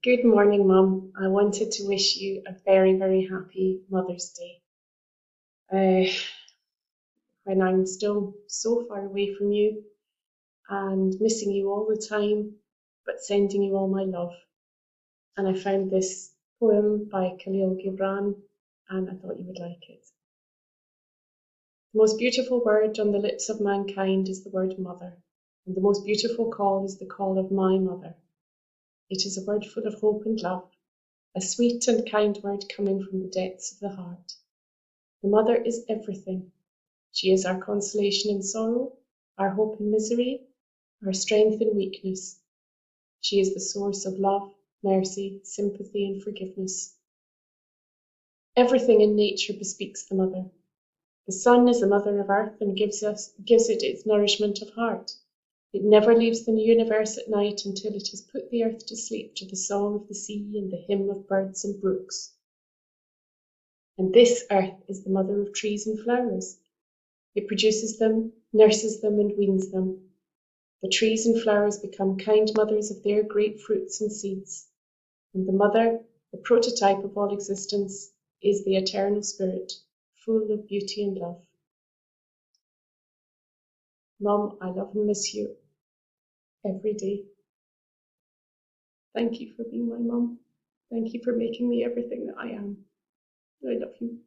Good morning, Mum. I wanted to wish you a very, very happy Mother's Day. Uh, when I'm still so far away from you and missing you all the time, but sending you all my love. And I found this poem by Khalil Gibran and I thought you would like it. The most beautiful word on the lips of mankind is the word mother, and the most beautiful call is the call of my mother. It is a word full of hope and love, a sweet and kind word coming from the depths of the heart. The mother is everything. She is our consolation in sorrow, our hope in misery, our strength in weakness. She is the source of love, mercy, sympathy, and forgiveness. Everything in nature bespeaks the mother. The sun is the mother of earth and gives it its nourishment of heart. It never leaves the universe at night until it has put the earth to sleep to the song of the sea and the hymn of birds and brooks. And this earth is the mother of trees and flowers. It produces them, nurses them, and weans them. The trees and flowers become kind mothers of their great fruits and seeds. And the mother, the prototype of all existence, is the eternal spirit, full of beauty and love. Mum, I love and miss you every day. Thank you for being my mum. Thank you for making me everything that I am. I love you.